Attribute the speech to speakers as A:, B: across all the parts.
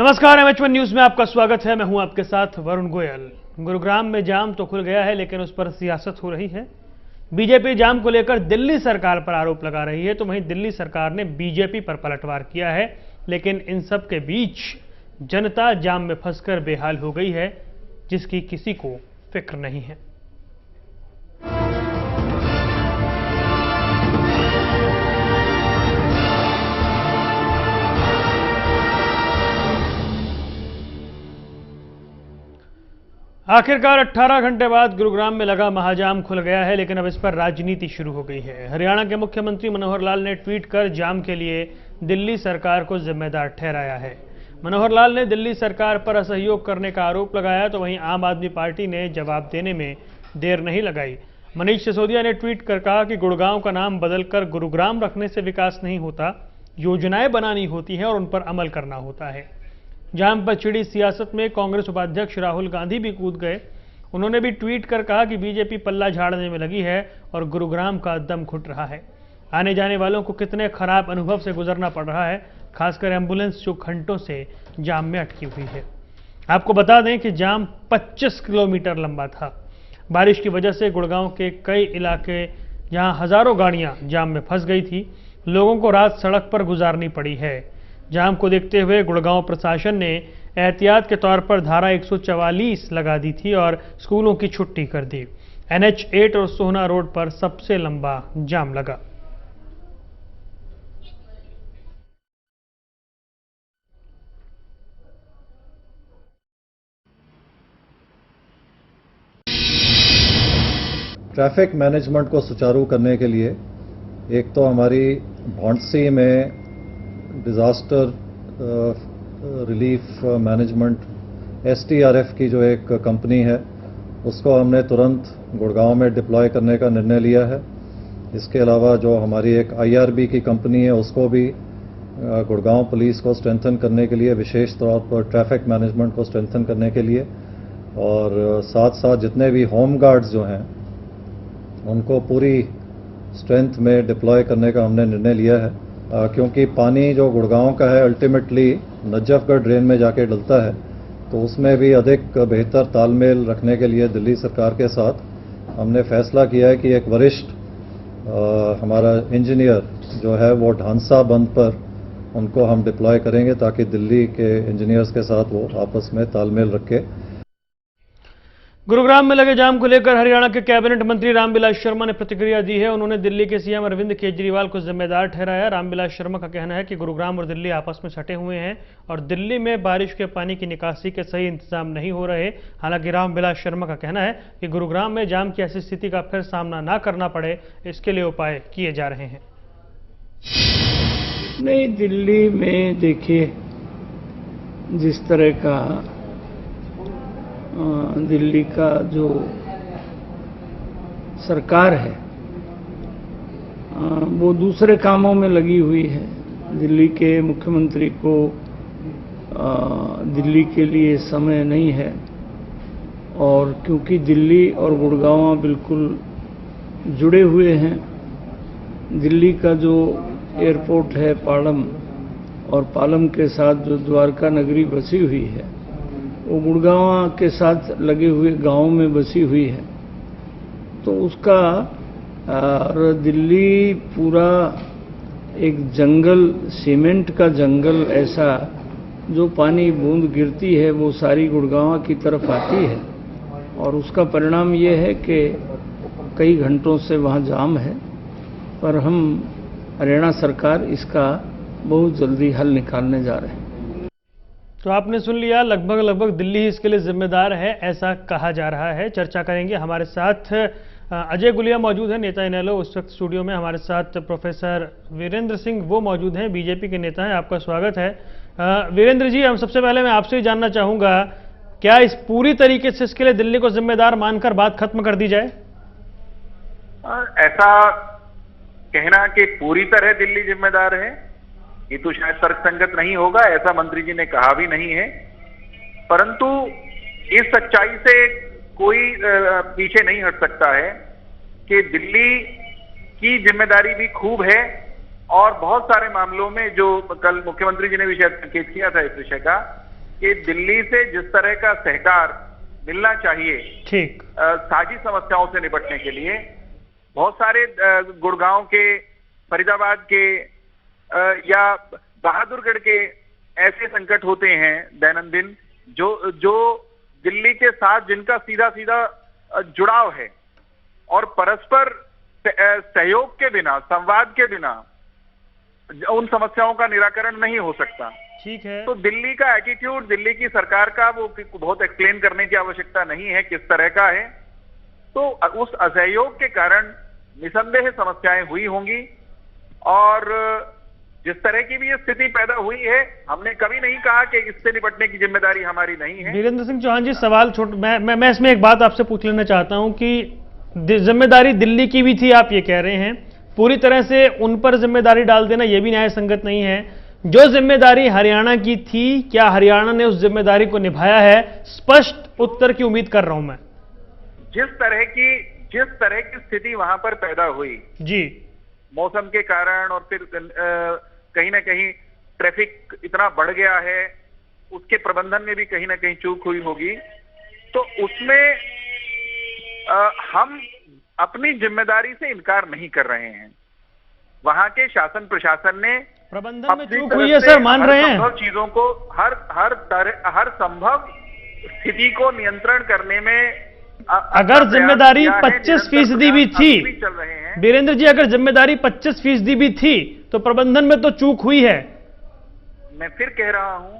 A: नमस्कार, एमएच1 न्यूज में आपका स्वागत है। मैं हूं आपके साथ वरुण गोयल। गुरुग्राम में जाम तो खुल गया है, लेकिन उस पर सियासत हो रही है। बीजेपी जाम को लेकर दिल्ली सरकार पर आरोप लगा रही है, तो वहीं दिल्ली सरकार ने बीजेपी पर पलटवार किया है। लेकिन इन सब के बीच जनता जाम में फंसकर बेहाल हो गई है, जिसकी किसी को फिक्र नहीं है। आखिरकार 18 घंटे बाद गुरुग्राम में लगा महाजाम खुल गया है, लेकिन अब इस पर राजनीति शुरू हो गई है। हरियाणा के मुख्यमंत्री मनोहर लाल ने ट्वीट कर जाम के लिए दिल्ली सरकार को जिम्मेदार ठहराया है। मनोहर लाल ने दिल्ली सरकार पर असहयोग करने का आरोप लगाया, तो वहीं आम आदमी पार्टी ने जवाब देने में देर नहीं लगाई। मनीष सिसोदिया ने ट्वीट कर कहा कि गुड़गांव का नाम बदलकर गुरुग्राम रखने से विकास नहीं होता, योजनाएं बनानी होती हैं और उन पर अमल करना होता है। जाम पर छिड़ी सियासत में कांग्रेस उपाध्यक्ष राहुल गांधी भी कूद गए। उन्होंने भी ट्वीट कर कहा कि बीजेपी पल्ला झाड़ने में लगी है और गुरुग्राम का दम घुट रहा है। आने जाने वालों को कितने खराब अनुभव से गुजरना पड़ रहा है, खासकर एम्बुलेंस जो घंटों से जाम में अटकी हुई है। आपको बता दें कि जाम 25 किलोमीटर लंबा था। बारिश की वजह से गुड़गांव के कई इलाके जहां हजारों गाड़ियां जाम में फंस गई थी, लोगों को रात सड़क पर गुजारनी पड़ी है। जाम को देखते हुए गुड़गांव प्रशासन ने एहतियात के तौर पर धारा 144 लगा दी थी और स्कूलों की छुट्टी कर दी। NH8 और सोहना रोड पर सबसे लंबा जाम लगा।
B: ट्रैफिक मैनेजमेंट को सुचारू करने के लिए एक तो हमारी भौंडसी में डिज़ास्टर रिलीफ मैनेजमेंट STRF की जो एक कंपनी है, उसको हमने तुरंत गुड़गांव में डिप्लॉय करने का निर्णय लिया है। इसके अलावा जो हमारी एक IRB की कंपनी है, उसको भी गुड़गांव पुलिस को स्ट्रेंथन करने के लिए, विशेष तौर पर ट्रैफिक मैनेजमेंट को स्ट्रेंथन करने के लिए, और साथ साथ जितने भी होम गार्ड्स जो हैं उनको पूरी स्ट्रेंथ में डिप्लॉय करने का हमने निर्णय लिया है। क्योंकि पानी जो गुड़गांव का है अल्टीमेटली नजफगढ़ ड्रेन में जाके डलता है, तो उसमें भी अधिक बेहतर तालमेल रखने के लिए दिल्ली सरकार के साथ हमने फैसला किया है कि एक वरिष्ठ हमारा इंजीनियर जो है वो ढांसा बंद पर उनको हम डिप्लॉय करेंगे, ताकि दिल्ली के इंजीनियर्स के साथ वो आपस में तालमेल रखे।
A: गुरुग्राम में लगे जाम को लेकर हरियाणा के कैबिनेट मंत्री रामविलास शर्मा ने प्रतिक्रिया दी है। उन्होंने दिल्ली के CM अरविंद केजरीवाल को जिम्मेदार ठहराया। रामविलास शर्मा का कहना है कि गुरुग्राम और दिल्ली आपस में सटे हुए हैं और दिल्ली में बारिश के पानी की निकासी के सही इंतजाम नहीं हो रहे। हालांकि रामविलास शर्मा का कहना है कि गुरुग्राम में जाम की ऐसी स्थिति का फिर सामना न करना पड़े, इसके लिए उपाय किए जा रहे हैं।
C: नहीं, दिल्ली में देखिए जिस तरह का दिल्ली का जो सरकार है वो दूसरे कामों में लगी हुई है। दिल्ली के मुख्यमंत्री को दिल्ली के लिए समय नहीं है, और क्योंकि दिल्ली और गुड़गांव बिल्कुल जुड़े हुए हैं, दिल्ली का जो एयरपोर्ट है पालम, और पालम के साथ जो द्वारका नगरी बसी हुई है वो गुड़गांव के साथ लगे हुए गांव में बसी हुई है। तो उसका दिल्ली पूरा एक जंगल, सीमेंट का जंगल, ऐसा जो पानी बूंद गिरती है वो सारी गुड़गांव की तरफ आती है, और उसका परिणाम ये है कि कई घंटों से वहाँ जाम है। पर हम हरियाणा सरकार इसका बहुत जल्दी हल निकालने जा रहे हैं।
A: तो आपने सुन लिया, लगभग दिल्ली ही इसके लिए जिम्मेदार है, ऐसा कहा जा रहा है। चर्चा करेंगे। हमारे साथ अजय गुलिया मौजूद हैं, नेता इनेलो। उस वक्त स्टूडियो में हमारे साथ प्रोफेसर वीरेंद्र सिंह, वो मौजूद हैं, बीजेपी के नेता हैं। आपका स्वागत है। वीरेंद्र जी, हम सबसे पहले मैं आपसे ही जानना चाहूंगा, क्या इस पूरी तरीके से इसके लिए दिल्ली को जिम्मेदार मानकर बात खत्म कर दी जाए?
D: ऐसा कहना कि पूरी तरह दिल्ली जिम्मेदार है, ये तो शायद तर्कसंगत नहीं होगा। ऐसा मंत्री जी ने कहा भी नहीं है। परंतु इस सच्चाई से कोई पीछे नहीं हट सकता है कि दिल्ली की जिम्मेदारी भी खूब है, और बहुत सारे मामलों में जो कल मुख्यमंत्री जी ने भी शायद संकेत किया था इस विषय का, कि दिल्ली से जिस तरह का सहकार मिलना चाहिए
A: ठीक।
D: साझी समस्याओं से निपटने के लिए, बहुत सारे गुड़गांव के, फरीदाबाद के या बहादुरगढ़ के ऐसे संकट होते हैं दैनंदिन जो दिल्ली के साथ जिनका सीधा सीधा जुड़ाव है और परस्पर सहयोग के बिना, संवाद के बिना उन समस्याओं का निराकरण नहीं हो सकता।
A: ठीक है।
D: तो दिल्ली का एटीट्यूड, दिल्ली की सरकार का, वो बहुत एक्सप्लेन करने की आवश्यकता नहीं है किस तरह का है। तो उस असहयोग के कारण निसंदेह समस्याएं हुई होंगी और जिस तरह की भी ये स्थिति पैदा हुई है, हमने कभी नहीं कहा कि इससे निपटने की जिम्मेदारी हमारी नहीं है।
A: वीरेंद्र सिंह चौहान जी, सवाल मैं इसमें एक बात आपसे पूछ लेना चाहता हूं कि जिम्मेदारी दिल्ली की भी थी, आप ये कह रहे हैं, पूरी तरह से उन पर जिम्मेदारी डाल देना यह भी न्याय संगत नहीं है। जो जिम्मेदारी हरियाणा की थी, क्या हरियाणा ने उस जिम्मेदारी को निभाया है? स्पष्ट उत्तर की उम्मीद कर रहा हूं मैं।
D: जिस तरह की स्थिति वहां पर पैदा हुई
A: जी,
D: मौसम के कारण, और फिर कहीं ना कहीं ट्रैफिक इतना बढ़ गया है, उसके प्रबंधन में भी कहीं ना कहीं चूक हुई होगी। तो उसमें हम अपनी जिम्मेदारी से इनकार नहीं कर रहे हैं। वहां के शासन प्रशासन ने
A: प्रबंधन में चूक हुई है सर, मान रहे हैं।
D: संभव चीजों को, हर संभव स्थिति को नियंत्रण करने में
A: अगर जिम्मेदारी 25% भी थी,
D: चल रहे हैं
A: वीरेंद्र जी, अगर जिम्मेदारी 25% भी थी तो प्रबंधन में तो चूक हुई है।
D: मैं फिर कह रहा हूं,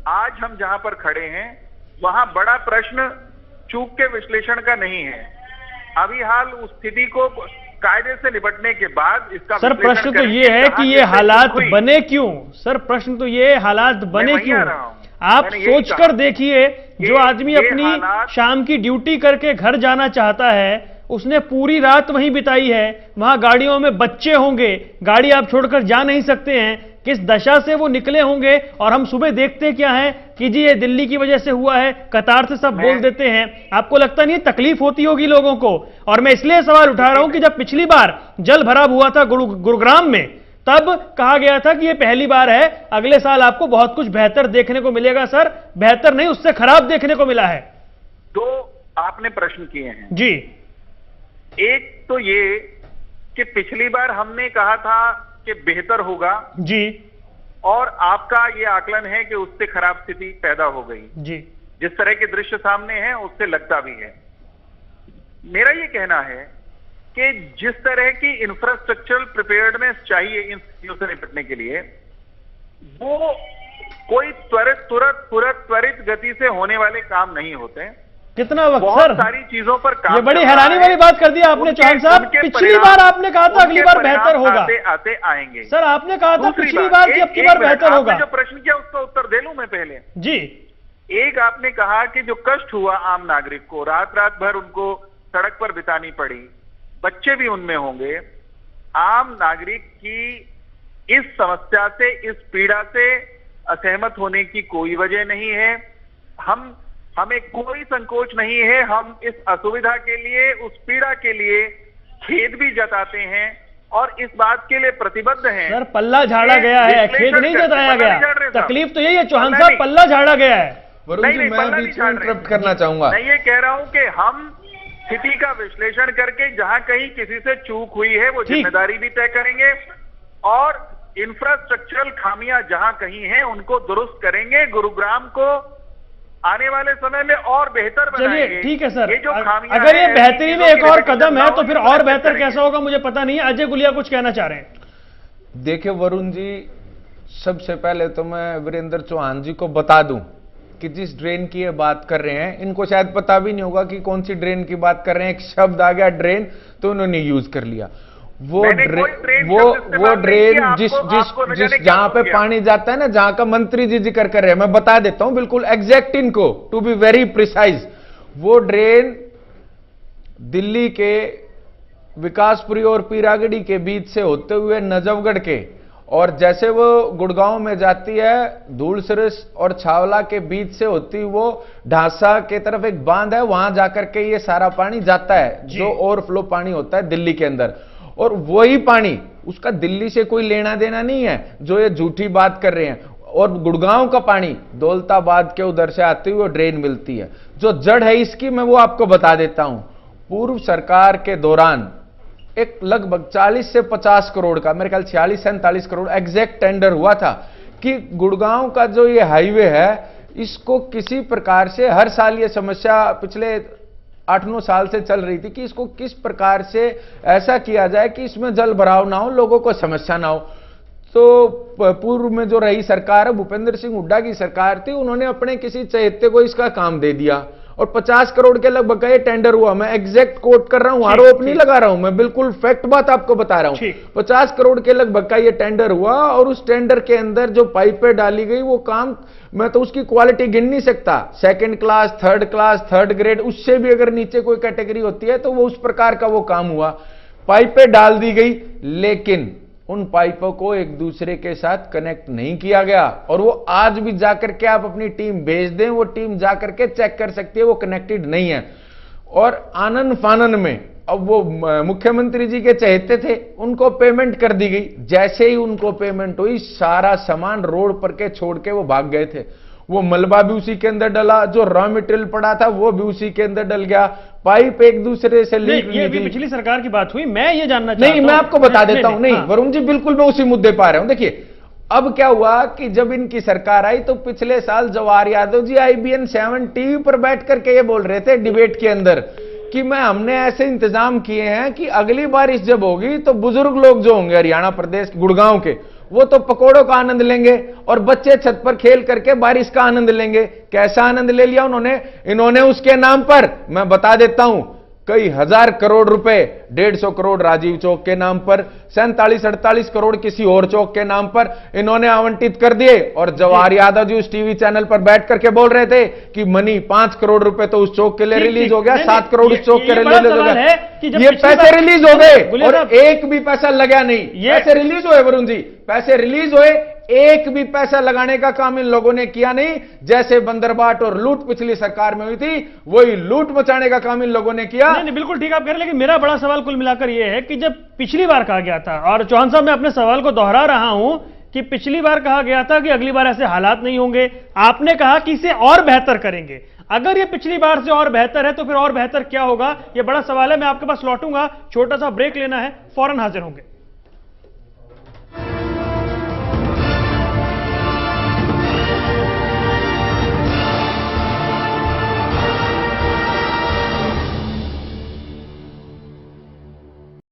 D: आज हम जहां पर खड़े हैं वहां बड़ा प्रश्न चूक के विश्लेषण का नहीं है। अभी हाल उस स्थिति को कायदे से निपटने के बाद इसका
A: सर प्रश्न तो ये है कि ये हालात बने क्यों? सर प्रश्न तो ये हालात बने क्यों? आप सोचकर देखिए, जो आदमी अपनी शाम की ड्यूटी करके घर जाना चाहता है, उसने पूरी रात वहीं बिताई है, वहां गाड़ियों में बच्चे होंगे, गाड़ी आप छोड़कर जा नहीं सकते हैं, किस दशा से वो निकले होंगे। और हम सुबह देखते क्या है कि जी ये दिल्ली की वजह से हुआ है, कतार से सब बोल देते हैं। आपको लगता नहीं तकलीफ होती होगी लोगों को? और मैं इसलिए सवाल उठा रहा हूं कि जब पिछली बार जल भराव हुआ था गुरुग्राम में, तब कहा गया था कि ये पहली बार है, अगले साल आपको बहुत कुछ बेहतर देखने को मिलेगा। सर बेहतर नहीं, उससे खराब देखने को मिला है।
D: दो आपने प्रश्न किए हैं
A: जी।
D: एक तो ये कि पिछली बार हमने कहा था कि बेहतर होगा
A: जी,
D: और आपका ये आकलन है कि उससे खराब स्थिति पैदा हो गई
A: जी।
D: जिस तरह के दृश्य सामने हैं उससे लगता भी है। मेरा ये कहना है कि जिस तरह की इंफ्रास्ट्रक्चरल प्रिपेयर्डनेस चाहिए इन स्थितियों से निपटने के लिए, वो कोई त्वरित गति से होने वाले काम नहीं होते।
A: कितना वक्त
D: बहुत
A: सर?
D: सारी चीजों पर काम,
A: ये बड़ी हैरानी वाली बात कर दी आपने चौहान साहब। पिछली बार आपने कहा था अगली बार बेहतर होगा,
D: आते आएंगे।
A: सर आपने कहा था पिछली बार कि अब की बार बेहतर होगा।
D: जो प्रश्न किया उसका उत्तर दे लूं मैं पहले
A: जी।
D: एक आपने कहा कि जो कष्ट हुआ आम नागरिक को, रात भर उनको सड़क पर बितानी पड़ी, बच्चे भी उनमें होंगे। आम नागरिक की इस समस्या से, इस पीड़ा से असहमत होने की कोई वजह नहीं है। हमें कोई संकोच नहीं है, हम इस असुविधा के लिए, उस पीड़ा के लिए खेद भी जताते हैं और इस बात के लिए प्रतिबद्ध हैं।
A: सर पल्ला झाड़ा गया है, खेद नहीं जताया गया। तकलीफ तो यही है चौहान साहब, पल्ला झाड़ा गया है।
E: वरुण जी, मैं बीच में इंटरप्ट करना चाहूंगा।
D: मैं ये कह रहा हूं कि हम स्थिति का विश्लेषण करके जहां कहीं किसी से चूक हुई है वो जिम्मेदारी भी तय करेंगे और इंफ्रास्ट्रक्चरल खामियां जहां कहीं हैं उनको दुरुस्त करेंगे। गुरुग्राम को आने वाले समय में और बेहतर बनाएंगे।
A: चलिए ठीक है सर,
D: ये जो खामियां
A: अगर ये बेहतरी में एक और कदम है तो फिर और बेहतर कैसा होगा मुझे पता नहीं है। अजय गुलिया कुछ कहना चाह रहे हैं।
E: देखिए वरुण जी, सबसे पहले तो मैं वीरेंद्र चौहान जी को बता दूं कि जिस ड्रेन की ये बात कर रहे हैं, इनको शायद पता भी नहीं होगा कि कौन सी ड्रेन की बात कर रहे हैं। एक शब्द आ गया ड्रेन, तो उन्होंने यूज कर लिया। वो ड्रेन जिस जहां पे पानी जाता है ना, जहां का मंत्री जी जिक्र कर रहे हैं, मैं बता देता हूं बिल्कुल एग्जैक्ट इनको, टू बी वेरी प्रिसाइज। वो ड्रेन दिल्ली के विकासपुरी और पीरागढ़ी के बीच से होते हुए नजफगढ़ के, और जैसे वो गुड़गांव में जाती है, धूलसरिस और छावला के बीच से होती वो ढांसा के तरफ एक बांध है, वहां जाकर के ये सारा पानी जाता है, जो ओवरफ्लो पानी होता है दिल्ली के अंदर। और वही पानी, उसका दिल्ली से कोई लेना देना नहीं है जो ये झूठी बात कर रहे हैं। और गुड़गांव का पानी दौलताबाद के उधर से आती हुई ड्रेन मिलती है। जो जड़ है इसकी मैं वो आपको बता देता हूं। पूर्व सरकार के दौरान एक लगभग 40 से 50 करोड़ का, मेरे ख्याल 46 से 47 करोड़ एग्जैक्ट टेंडर हुआ था कि गुड़गांव का जो ये हाईवे है इसको किसी प्रकार से, हर साल ये समस्या पिछले 8-9 साल से चल रही थी कि इसको किस प्रकार से ऐसा किया जाए कि इसमें जल भराव ना हो, लोगों को समस्या ना हो। तो पूर्व में जो रही सरकार है, भूपेंद्र सिंह हुड्डा की सरकार थी, उन्होंने अपने किसी चहेते को इसका काम दे दिया और 50 करोड़ के लगभग का ये टेंडर हुआ। मैं एग्जैक्ट कोट कर रहा हूं, आरोप नहीं लगा रहा हूं, मैं बिल्कुल फैक्ट बात आपको बता रहा हूं। 50 करोड़ के लगभग का ये टेंडर हुआ और उस टेंडर के अंदर जो पाइपें डाली गई वो काम, मैं तो उसकी क्वालिटी गिन नहीं सकता, 2nd class, 3rd class, 3rd grade, उससे भी अगर नीचे कोई कैटेगरी होती है तो वो उस प्रकार का वो काम हुआ। पाइपें डाल दी गई लेकिन उन पाइपों को एक दूसरे के साथ कनेक्ट नहीं किया गया और वो आज भी जाकर के आप अपनी टीम भेज दें, वो टीम जाकर के चेक कर सकती है, वो कनेक्टेड नहीं है। और आनन फानन में अब वो मुख्यमंत्री जी के चहेते थे, उनको पेमेंट कर दी गई। जैसे ही उनको पेमेंट हुई सारा सामान रोड पर के छोड़ के वो भाग गए थे। वो मलबा भी उसी के अंदर डला, जो रॉ मटेरियल पड़ा था वो भी उसी के अंदर डल गया, पाइप एक दूसरे से लीक
A: ये भी पिछली सरकार की बात हुई। मैं ये जानना चाहता हूं,
E: नहीं मैं आपको बता देता हूं, नहीं वरुण जी बिल्कुल मैं उसी मुद्दे पर आ रहा हूं। देखिए अब क्या हुआ कि जब इनकी सरकार आई तो पिछले साल जवाहर यादव जी IBN 7 टीवी पर बैठ करके ये बोल रहे थे डिबेट के अंदर कि हमने ऐसे इंतजाम किए हैं कि अगली बारिश जब होगी तो बुजुर्ग लोग जो होंगे हरियाणा प्रदेश गुड़गांव के, वो तो पकौड़ों का आनंद लेंगे और बच्चे छत पर खेल करके बारिश का आनंद लेंगे। कैसा आनंद ले लिया इन्होंने उसके नाम पर, मैं बता देता हूं, कई हजार करोड़ रुपए, 150 करोड़ राजीव चौक के नाम पर, 47-48 करोड़ किसी और चौक के नाम पर इन्होंने आवंटित कर दिए। और जवाहर यादव जी उस टीवी चैनल पर बैठ करके बोल रहे थे कि मनी 5 करोड़ रुपए तो उस चौक के लिए रिलीज हो गया, 7 करोड़ उस चौक के लिए रिलीज हो गया। ये पैसे रिलीज हो गए और एक भी पैसा लगा नहीं। पैसे रिलीज हुए वरुण जी, पैसे रिलीज हुए, एक भी पैसा लगाने का काम इन लोगों ने किया नहीं। जैसे बंदरबाट और लूट पिछली सरकार में हुई थी वही लूट मचाने का काम इन लोगों ने किया।
A: नहीं, बिल्कुल ठीक आप कह रहे हैं, लेकिन मेरा बड़ा सवाल कुल मिलाकर यह है कि जब पिछली बार कहा गया था, और चौहान साहब मैं अपने सवाल को दोहरा रहा हूं कि पिछली बार कहा गया था कि अगली बार ऐसे हालात नहीं होंगे, आपने कहा कि इसे और बेहतर करेंगे। अगर ये पिछली बार से और बेहतर है तो फिर और बेहतर क्या होगा, यह बड़ा सवाल है। मैं आपके पास लौटूंगा, छोटा सा ब्रेक लेना है, फौरन हाजिर होंगे।